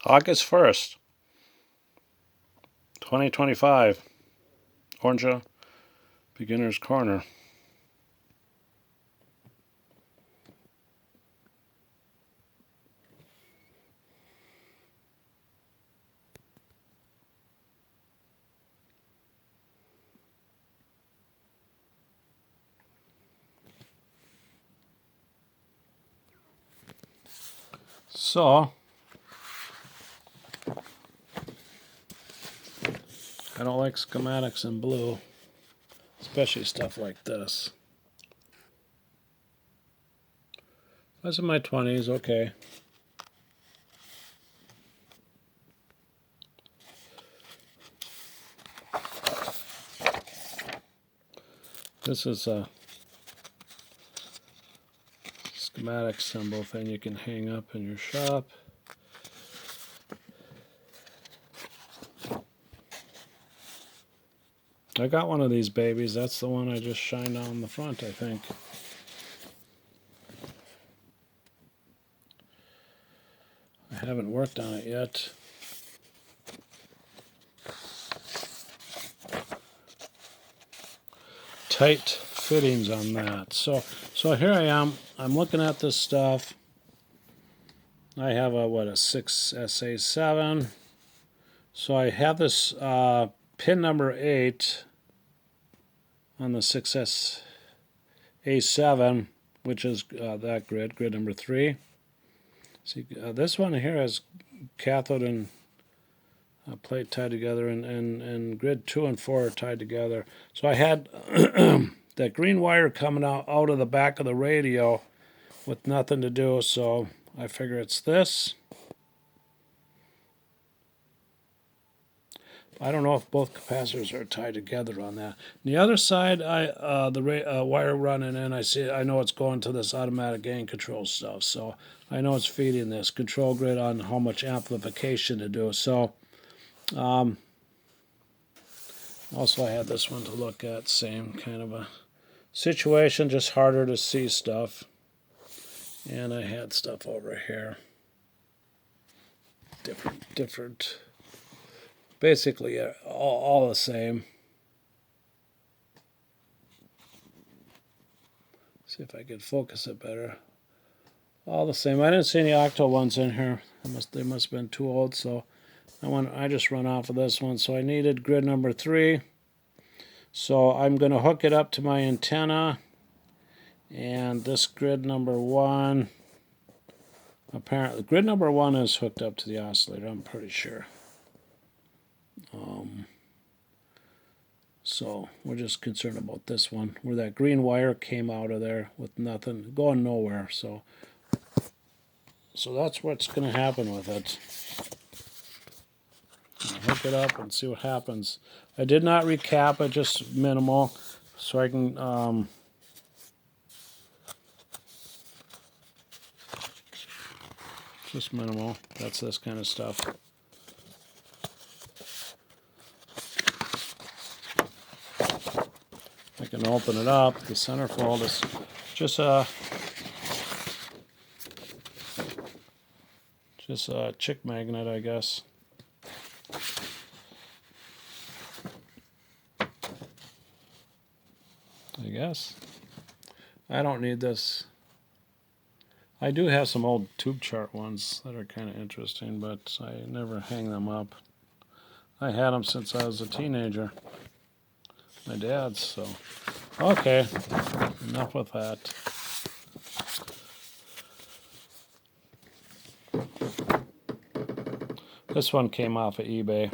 August 1st, 2025. Orange Beginner's Corner. So, I don't like schematics in blue, especially stuff like this. I was in my 20s, okay. This is a schematic symbol thing you can hang up in your shop. I got one of these babies. That's the one I just shined on the front, I think. I haven't worked on it yet. Tight fittings on that. So here I am. I'm looking at this stuff. I have a 6SA7. So I have this pin number 8 on the 6SA7, which is that grid number 3. See, this one here has cathode and plate tied together, and grid 2 and 4 are tied together. So I had that green wire coming out of the back of the radio with nothing to do, so I figure it's this. I don't know if both capacitors are tied together on that. On the other side, the wire running in, I know it's going to this automatic gain control stuff, so I know it's feeding this control grid on how much amplification to do. So also I had this one to look at, same kind of a situation, just harder to see stuff. And I had stuff over here, different, basically all the same. See if I could focus it better. All the same. I didn't see any octo ones in here. They must have been too old, so I just run off of this one. So I needed grid number 3. So I'm going to hook it up to my antenna, and this grid number 1, apparently grid number 1 is hooked up to the oscillator, I'm pretty sure. So we're just concerned about this one, where that green wire came out of there with nothing, going nowhere. So that's what's going to happen with it. I'll hook it up and see what happens. I did not recap it, just minimal, so I can just minimal. That's this kind of stuff. I can open it up. The centerfold is just a chick magnet, I guess. I don't need this. I do have some old tube chart ones that are kind of interesting, but I never hang them up. I had them since I was a teenager. My dad's, so. Okay, enough with that. This one came off of eBay.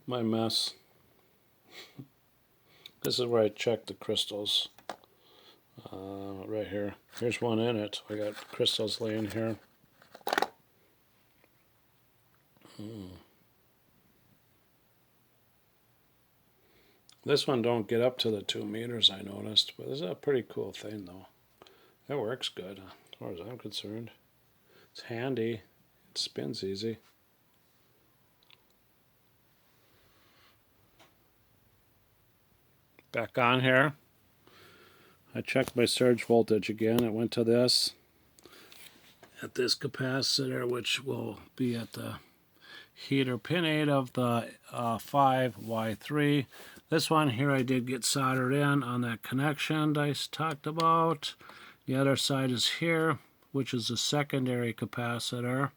My mess. This is where I check the crystals. Right here. Here's one in it. I got crystals laying here. This one don't get up to the 2 meters, I noticed, but this is a pretty cool thing, though. It works good, as far as I'm concerned. It's handy. It spins easy. Back on here. I checked my surge voltage again. It went to this, at this capacitor, which will be at the heater pin 8 of the 5Y3. This one here I did get soldered in on that connection I talked about. The other side is here, which is the secondary capacitor.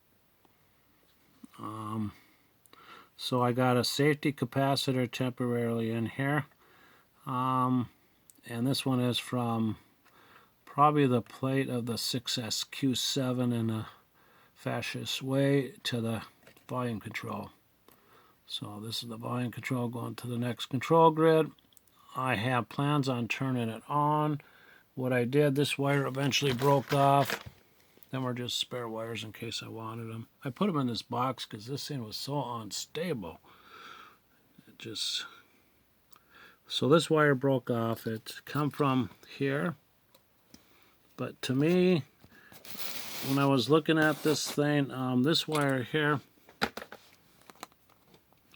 So I got a safety capacitor temporarily in here. And this one is from probably the plate of the 6SQ7 in a fascist way to the volume control. So this is the volume control going to the next control grid. I have plans on turning it on. What I did, this wire eventually broke off. Then were just spare wires in case I wanted them. I put them in this box because this thing was so unstable. It just... So this wire broke off. It come from here. But to me, when I was looking at this thing, this wire here,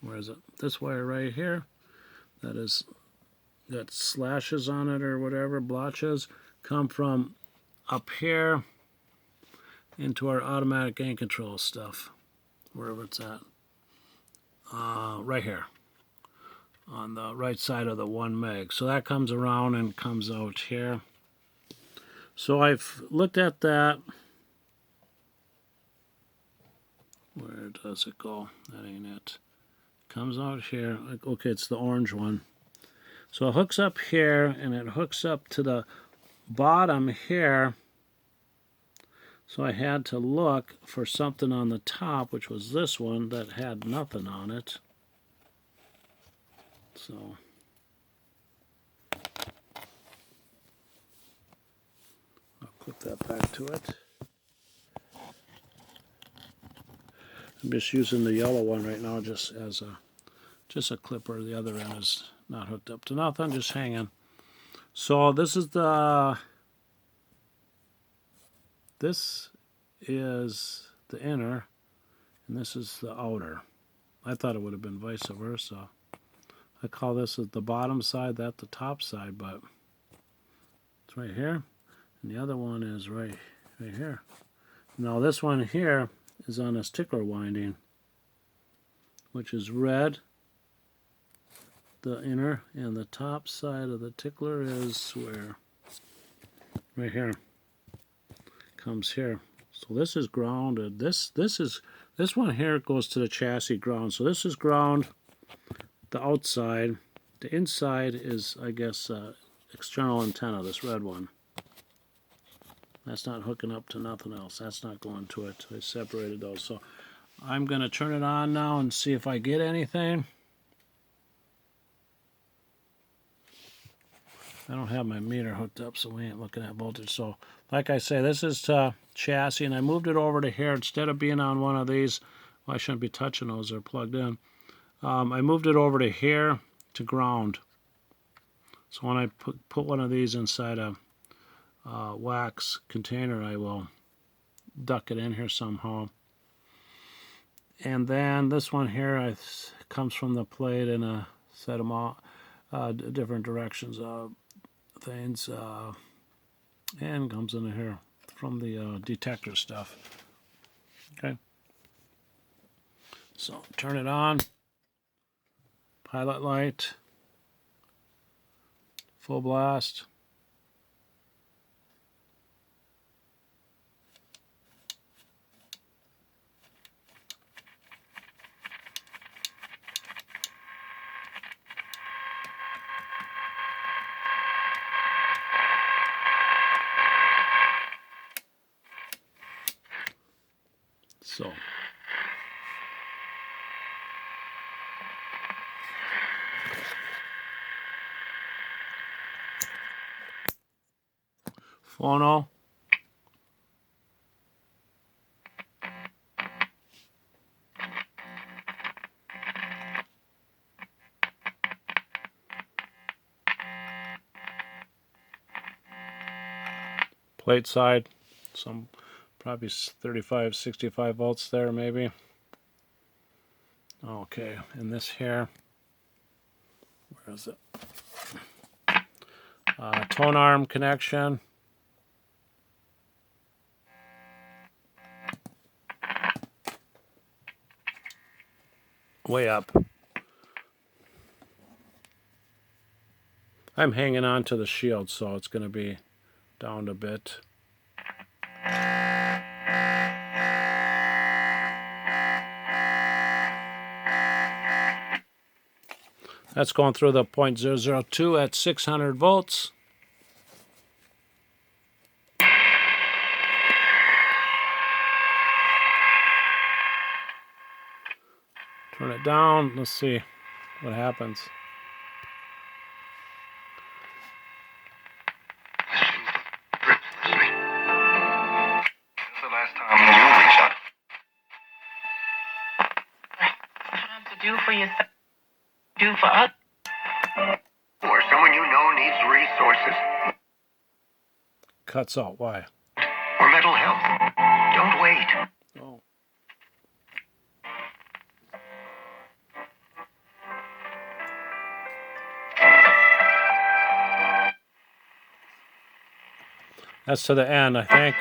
where is it? This wire right here, that is got slashes on it or whatever, blotches, come from up here into our automatic gain control stuff, wherever it's at. Right here, on the right side of the 1 meg. So that comes around and comes out here. So I've looked at that. Where does it go? That ain't it. Comes out here. Okay, it's the orange one. So it hooks up here, and it hooks up to the bottom here. So I had to look for something on the top, which was this one, that had nothing on it. So I'll clip that back to it. I'm just using the yellow one right now just as a clipper. The other end is not hooked up to nothing, just hanging. So this is the inner, and this is the outer. I thought it would have been vice versa. I call this the bottom side, that the top side, but it's right here, and the other one is right here. Now this one here is on a tickler winding, which is red, the inner, and the top side of the tickler is where? Right here. Comes here. So this is grounded. This one here goes to the chassis ground. So this is ground, the outside. The inside is, I guess, external antenna, this red one. That's not hooking up to nothing else. That's not going to it. I separated those. So I'm going to turn it on now and see if I get anything. I don't have my meter hooked up, so we ain't looking at voltage. So, like I say, this is chassis, and I moved it over to here. Instead of being on one of these, well, I shouldn't be touching those. They're plugged in. I moved it over to here to ground. So when I put one of these inside a wax container, I will duck it in here somehow. And then this one here comes from the plate in a set of different directions. Things and comes in here from the detector stuff. Okay, so turn it on, pilot light, full blast. So phono, plate side, some probably 35, 65 volts there maybe. Okay, and this here, where is it? tone arm connection. Way up. I'm hanging on to the shield, so it's going to be down a bit. That's going through the 0.002 at 600 volts. Turn it down. Let's see what happens. The last time you reached out. To do for yourself, do for us. Or someone you know needs resources. Cuts out. Why? Or mental health. Don't wait. Oh. That's to the end, I think.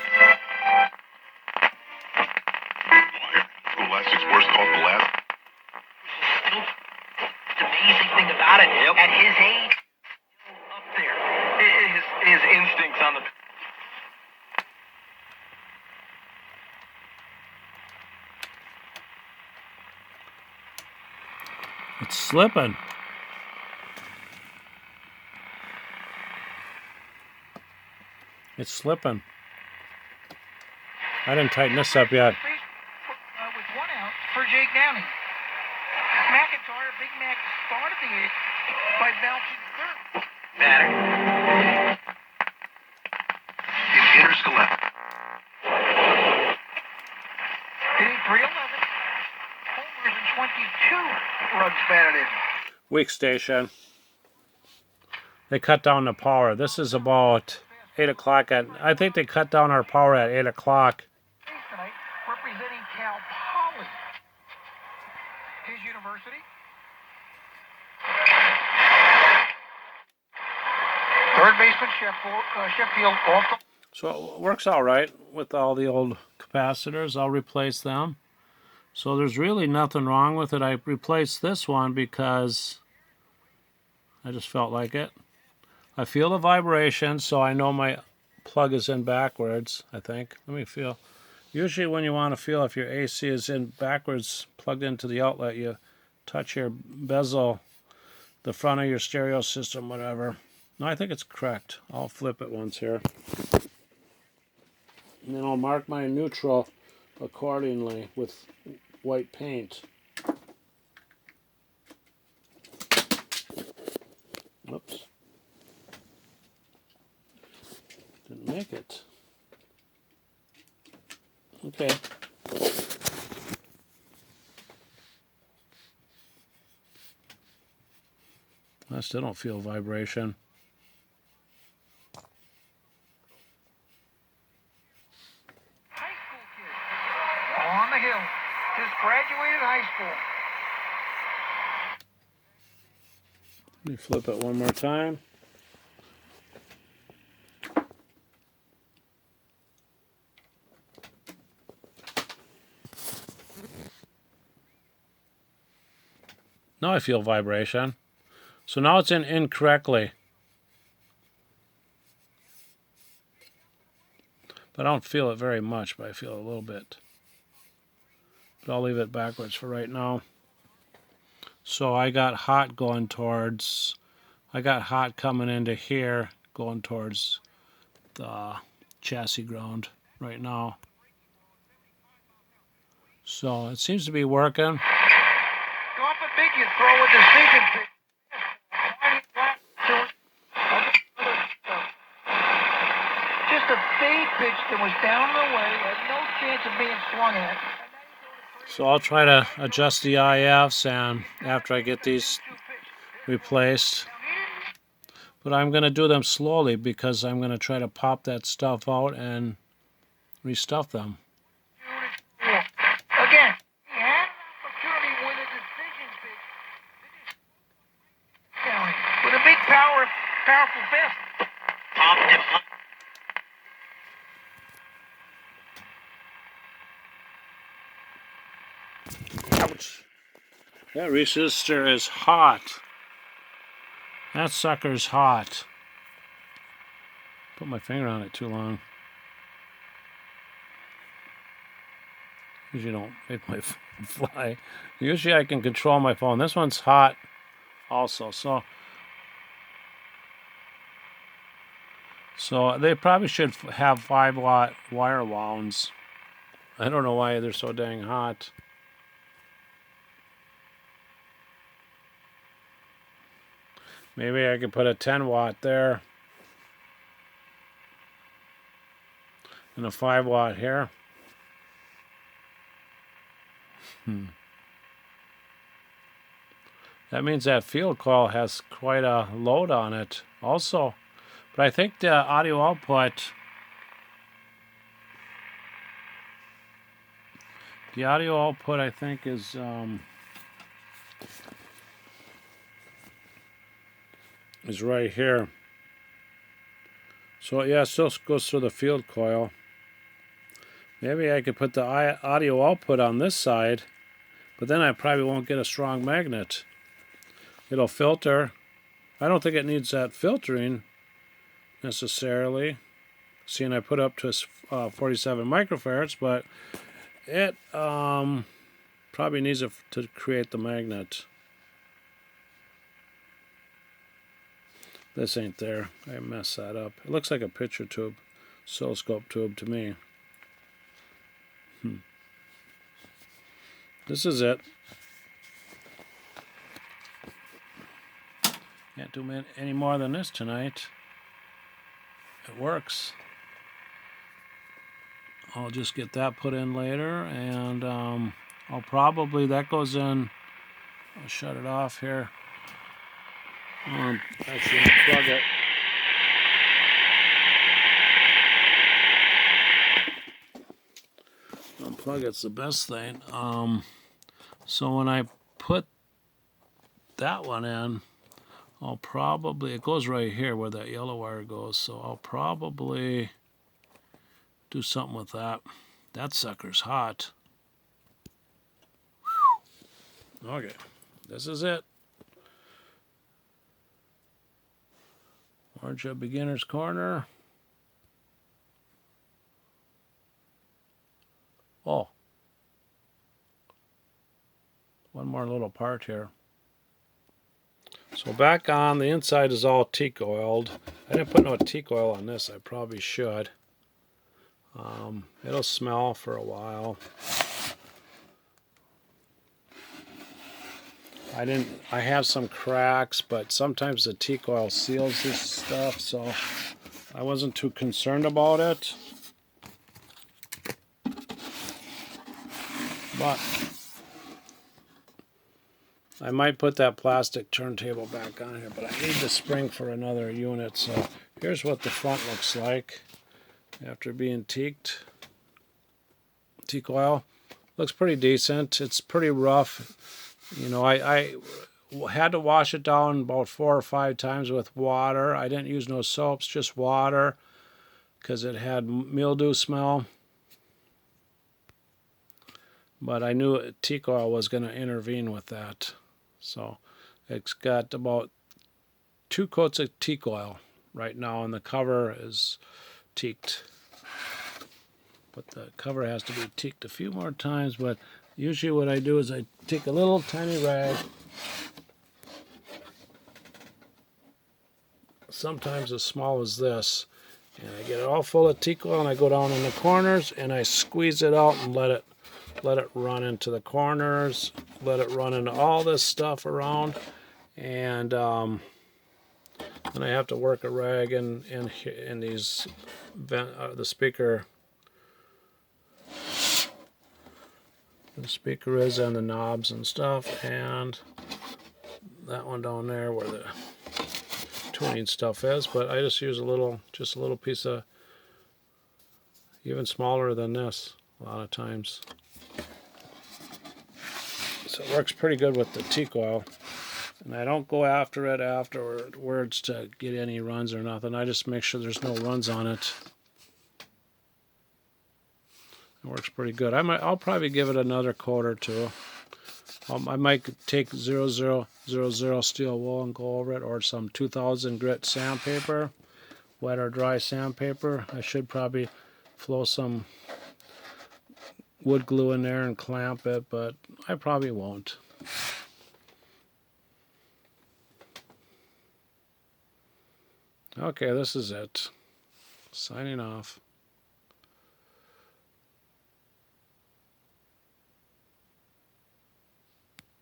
The elastic's worse called the last. The amazing thing about it, at his age, up there. His instincts on the. It's slipping. It's slipping. I didn't tighten this up yet. With 1 ounce for Jake Downey. McIntyre, Big Mac started the eighth by bouncing third. Matter. Interscalette. Hitting 311. Homers in 22 runs batted in. Weak station. They cut down the power. This is about 8 o'clock at... I think they cut down our power at 8 o'clock. Tonight, representing Cal Poly, his university. Third baseman Sheffield off the. So it works all right with all the old capacitors. I'll replace them. So there's really nothing wrong with it. I replaced this one because I just felt like it. I feel the vibration, so I know my plug is in backwards, I think. Let me feel. Usually when you want to feel if your AC is in backwards, plugged into the outlet, you touch your bezel, the front of your stereo system, whatever. No, I think it's correct. I'll flip it once here. And then I'll mark my neutral accordingly with white paint. Oops. Didn't make it. Okay. I still don't feel vibration. High school kid on the hill. Just graduated high school. Let me flip it one more time. Now I feel vibration. So now it's in incorrectly. But I don't feel it very much, but I feel a little bit. But I'll leave it backwards for right now. So I got hot going towards, I got hot coming into here, going towards the chassis ground right now. So it seems to be working. Go up a big, you throw a decision pitch. Just a fade pitch that was down the way, had no chance of being swung at. So I'll try to adjust the IFs and after I get these replaced. But I'm going to do them slowly because I'm going to try to pop that stuff out and restuff them. Again, he had an opportunity with a decision pitch. With a big powerful fist. Ouch. That resistor is hot. That sucker's hot. Put my finger on it too long. Usually don't make my phone fly. Usually I can control my phone. This one's hot also. So they probably should have 5-watt wire wounds. I don't know why they're so dang hot. Maybe I could put a 10-watt there. And a 5-watt here. That means that field coil has quite a load on it also. But I think the audio output I think is right here. So yeah, it still goes through the field coil. Maybe I could put the audio output on this side, but then I probably won't get a strong magnet. It'll filter. I don't think it needs that filtering necessarily. Seeing I put up to 47 microfarads, but it probably needs it to create the magnet. This ain't there. I messed that up. It looks like a picture tube, oscilloscope tube to me. This is it. Can't do any more than this tonight. It works. I'll just get that put in later, and I'll probably, that goes in, I'll shut it off here. Actually unplug it. Unplug it's the best thing. So when I put that one in, I'll probably, it goes right here where that yellow wire goes, so I'll probably do something with that. That sucker's hot. Whew. Okay, this is it. Orja Beginner's Corner. Oh, one more little part here. So back on, the inside is all teak oiled. I didn't put no teak oil on this, I probably should. It'll smell for a while. I have some cracks, but sometimes the teak oil seals this stuff, so I wasn't too concerned about it. But I might put that plastic turntable back on here, but I need the spring for another unit. So here's what the front looks like after being teaked. Teak oil. Looks pretty decent. It's pretty rough. You know, I had to wash it down about 4 or 5 times with water. I didn't use no soaps, just water, because it had mildew smell. But I knew teak oil was going to intervene with that. So it's got about 2 coats of teak oil right now, and the cover is teaked. But the cover has to be teaked a few more times. But usually what I do is I take a little tiny rag, sometimes as small as this, and I get it all full of teak oil, and I go down in the corners and I squeeze it out and let it run into the corners, let it run into all this stuff around, and then I have to work a rag in these the speaker is, and the knobs and stuff, and that one down there where the tuning stuff is. But I just use a little piece of, even smaller than this a lot of times. So it works pretty good with the teak oil. And I don't go after it afterwards to get any runs or nothing. I just make sure there's no runs on it. It works pretty good. I'll probably give it another coat or two. I might take 0000 steel wool and go over it, or some 2000 grit sandpaper, wet or dry sandpaper. I should probably flow some wood glue in there and clamp it, but I probably won't. Okay, this is it. Signing off.